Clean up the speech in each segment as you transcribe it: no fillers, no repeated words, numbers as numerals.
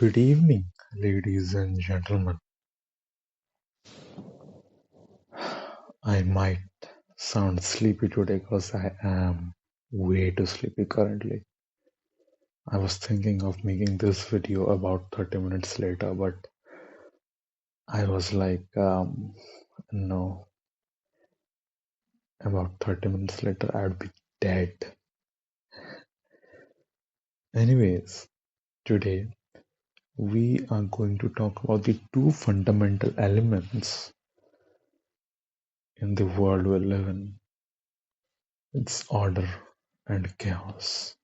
Good evening, ladies and gentlemen. I might sound sleepy today because I am way too sleepy currently. I was thinking of making this video about 30 minutes later, but I was like, no, about 30 minutes later, I'd be dead. Anyways, today we are going to talk about the two fundamental elements in the world we live in. It's order and chaos.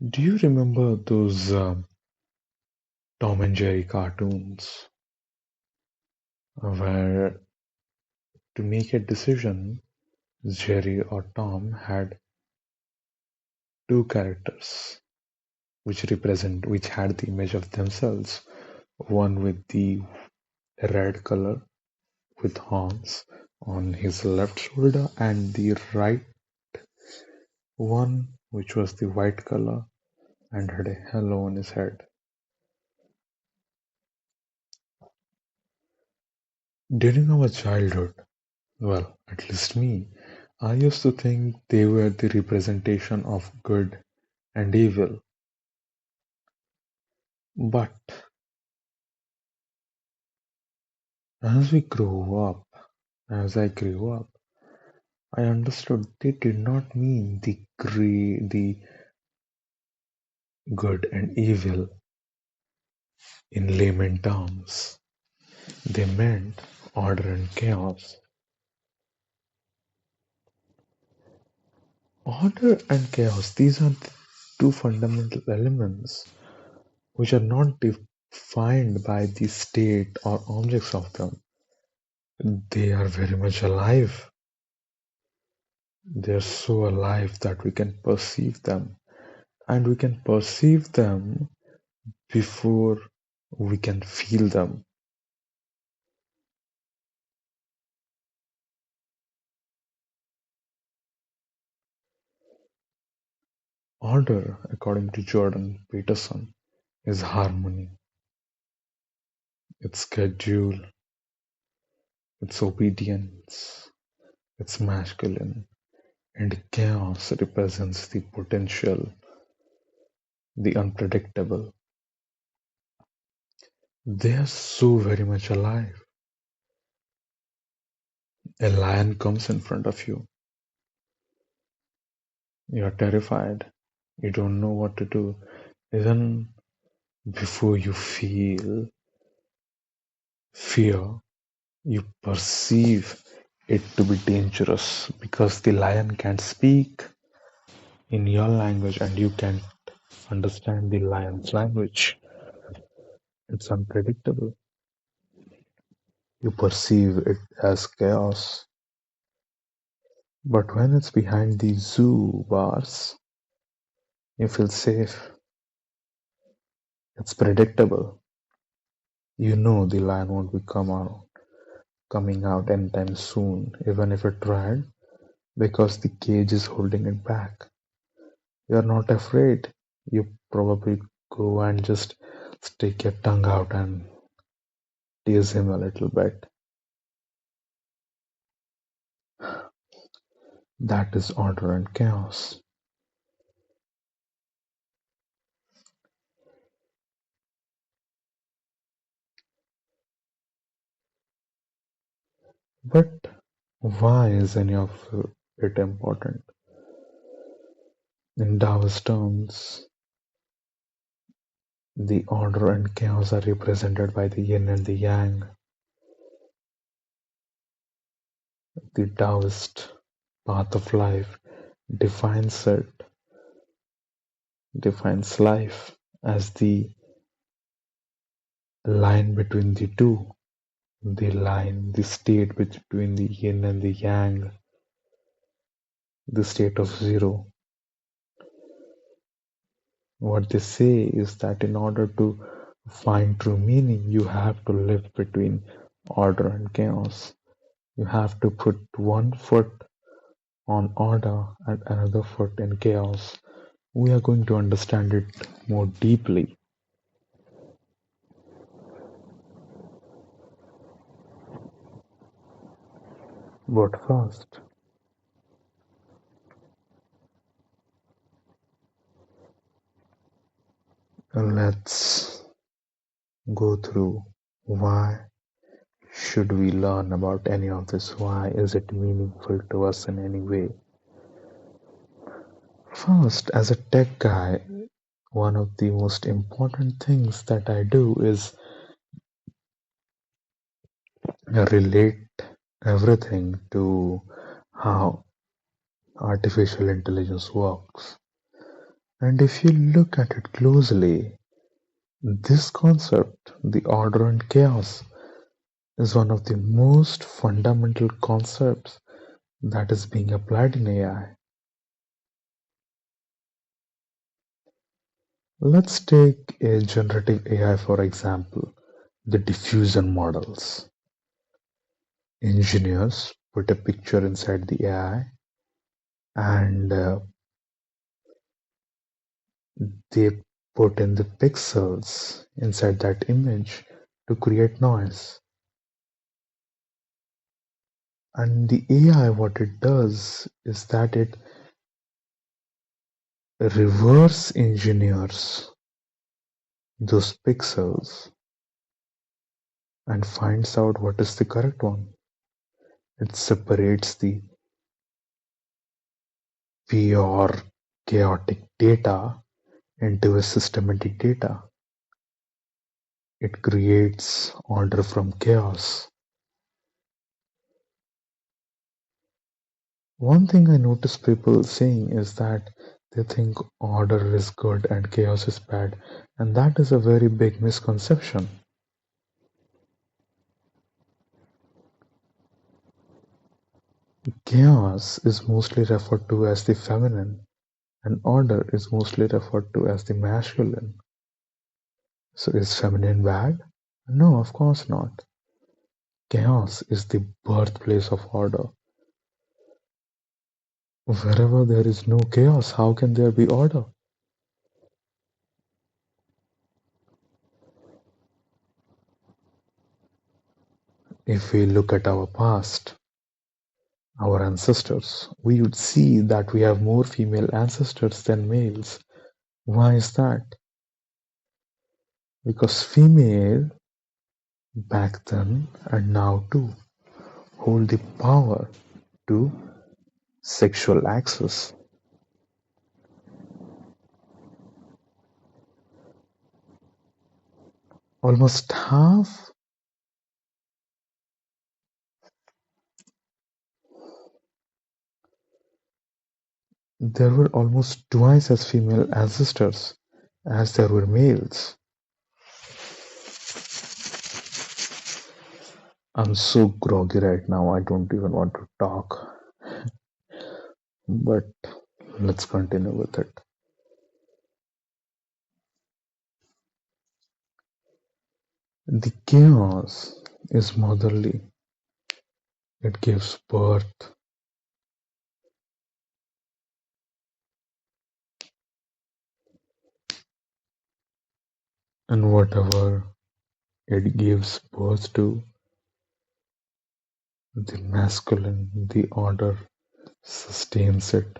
Do you remember those Tom and Jerry cartoons where to make a decision, Jerry or Tom had two characters which had the image of themselves, one with the red color with horns on his left shoulder and the right one which was the white color and had a halo on his head. During our childhood, well, at least me, I used to think they were the representation of good and evil. But as we grew up, as I grew up, I understood they did not mean the good and evil in layman terms. They meant order and chaos. Order and chaos, these are the two fundamental elements which are not defined by the state or objects of them. They are very much alive. They are so alive that we can perceive them, and we can perceive them before we can feel them. Order, according to Jordan Peterson, is harmony. It's schedule, it's obedience, it's masculine, and chaos represents the potential, the unpredictable. They are so very much alive. A lion comes in front of you. You are terrified. You don't know what to do. Even before you feel fear, you perceive it to be dangerous because the lion can't speak in your language and you can't understand the lion's language. It's unpredictable. You perceive it as chaos. But when it's behind the zoo bars, you feel safe. It's predictable. You know the lion won't be coming out anytime soon, even if it tried, because the cage is holding it back. You're not afraid. You probably go and just stick your tongue out and tease him a little bit. That is order and chaos. But why is any of it important? In Taoist terms, the order and chaos are represented by the yin and the yang. The Taoist path of life defines it, defines life as the line between the two, the line, the state between the yin and the yang, the state of zero. What they say is that in order to find true meaning, you have to live between order and chaos. You have to put one foot on order and another foot in chaos we are going to understand it more deeply. But first, let's go through why should we learn about any of this? Why is it meaningful to us in any way? First, as a tech guy, one of the most important things that I do is relate everything to how artificial intelligence works. And if you look at it closely, this concept, the order and chaos, is one of the most fundamental concepts that is being applied in AI. Let's take a generative AI for example, the diffusion models. Engineers put a picture inside the AI and they put in the pixels inside that image to create noise. And the AI, what it does is that it reverse engineers those pixels and finds out what is the correct one. It separates the pure chaotic data into a systematic data. It creates order from chaos. One thing I notice people saying is that they think order is good and chaos is bad, and that is a very big misconception. Chaos is mostly referred to as the feminine, and order is mostly referred to as the masculine. So is feminine bad? No, of course not. Chaos is the birthplace of order. Wherever there is no chaos, how can there be order? If we look at our past, our ancestors, we would see that we have more female ancestors than males. Why is that? Because female back then and now too hold the power to sexual access. Almost half, there were almost twice as female ancestors as there were males. I'm so groggy right now, I don't even want to talk. But let's continue with it. The chaos is motherly, it gives birth, and whatever it gives birth to, the masculine, the order sustains it.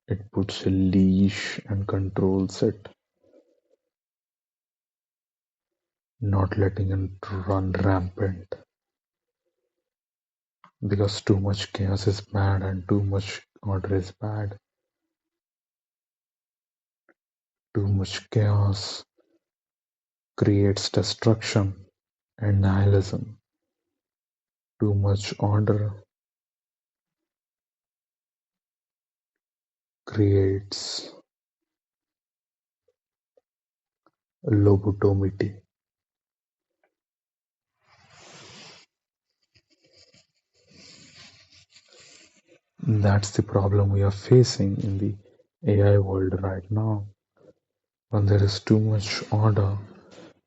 It puts a leash and controls it, not letting it run rampant. Because too much chaos is bad and too much order is bad. Too much chaos creates destruction and nihilism. Too much order creates lobotomity. That's the problem we are facing in the AI world right now. When there is too much order,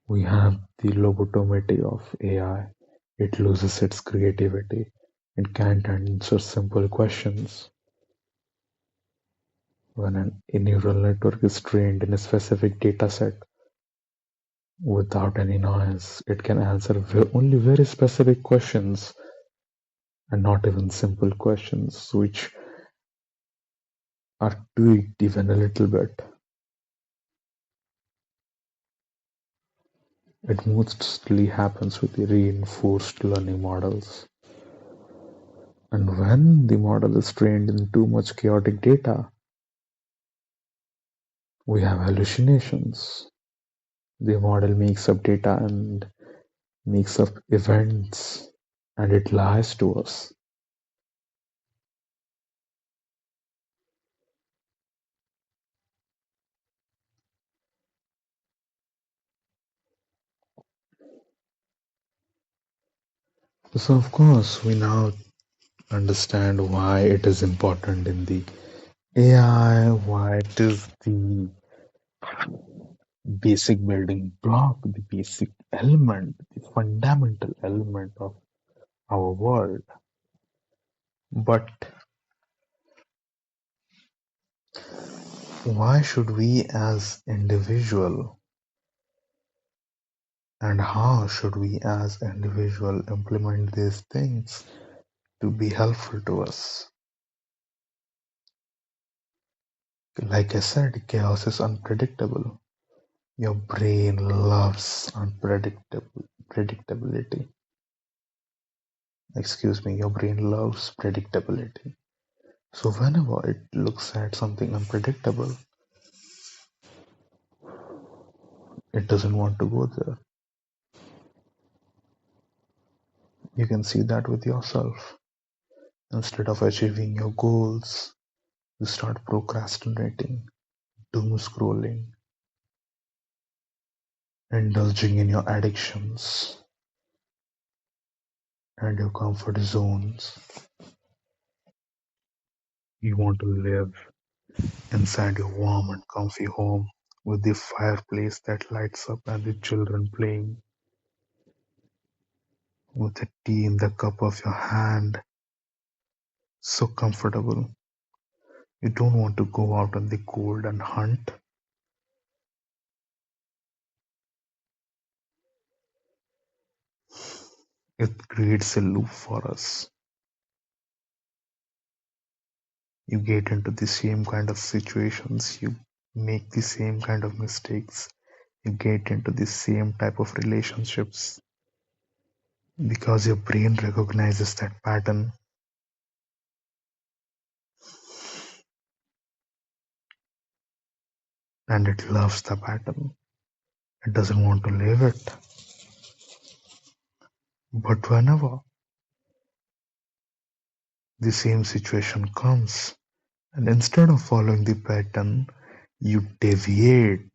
we have the lobotomity of AI. It loses its creativity. It can't answer simple questions. When a neural network is trained in a specific data set without any noise, it can answer only very specific questions and not even simple questions which are tweaked even a little bit. It mostly happens with the reinforced learning models. And when the model is trained in too much chaotic data, we have hallucinations. The model makes up data and makes up events and it lies to us. So, of course, we now understand why it is important in the AI, why it is the basic building block, the basic element, the fundamental element of our world. But why should we as individual and how should we as individual implement these things to be helpful to us? Like I said, chaos is unpredictable. Your brain loves predictability. Excuse me, your brain loves predictability. So whenever it looks at something unpredictable, it doesn't want to go there. You can see that with yourself. Instead of achieving your goals, you start procrastinating, doom scrolling, indulging in your addictions and your comfort zones. You want to live inside your warm and comfy home with the fireplace that lights up and the children playing, with the tea in the cup of your hand, so comfortable. You don't want to go out in the cold and hunt. It creates a loop for us. You get into the same kind of situations, you make the same kind of mistakes, you get into the same type of relationships because your brain recognizes that pattern and it loves the pattern. It doesn't want to leave it. But whenever the same situation comes, and instead of following the pattern, you deviate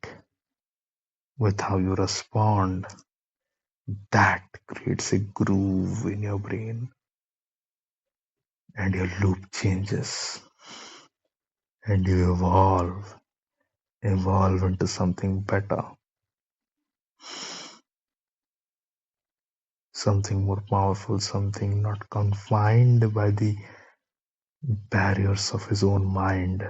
with how you respond, that creates a groove in your brain and your loop changes and you evolve into something better, something more powerful, something not confined by the barriers of his own mind.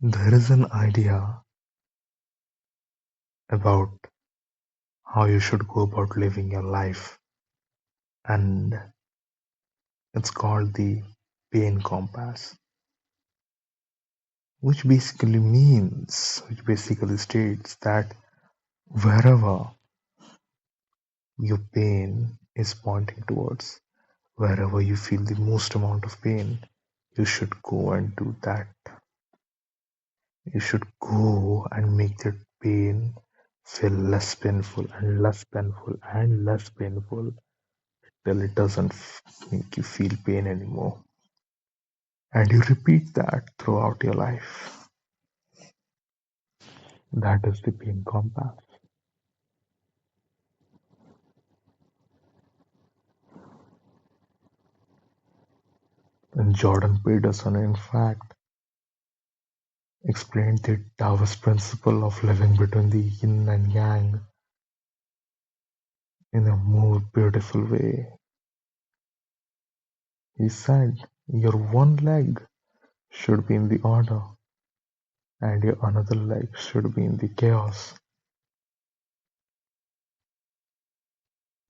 There is an idea about how you should go about living your life, and it's called the pain compass, which basically states that wherever your pain is pointing towards, wherever you feel the most amount of pain, you should go and do that. You should go and make that pain feel less painful and less painful and less painful till it doesn't make you feel pain anymore. And you repeat that throughout your life. That is the pain compass. And Jordan Peterson, in fact, explained the Taoist principle of living between the yin and yang in a more beautiful way. He said, your one leg should be in the order, and your another leg should be in the chaos.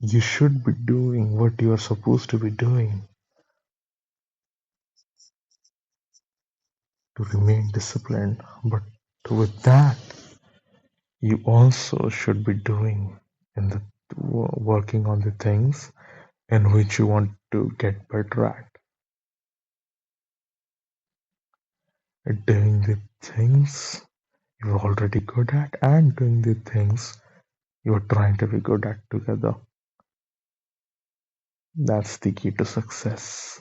You should be doing what you are supposed to be doing to remain disciplined, but with that, you also should be doing in the working on the things in which you want to get better at doing the things you're already good at and doing the things you're trying to be good at together. That's the key to success.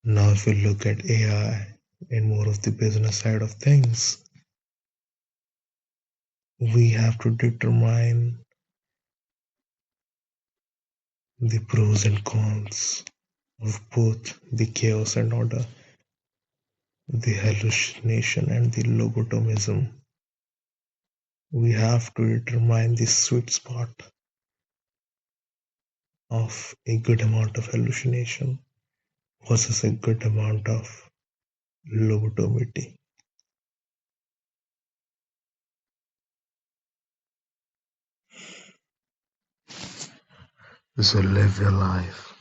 Now, if we look at AI and more of the business side of things, we have to determine the pros and cons of both the chaos and order, the hallucination and the lobotomism. We have to determine the sweet spot of a good amount of hallucination versus a good amount of lobotomity. So live your life,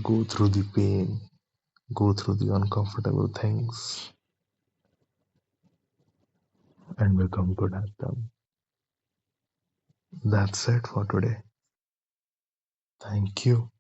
go through the pain, go through the uncomfortable things, and become good at them. That's it for today. Thank you.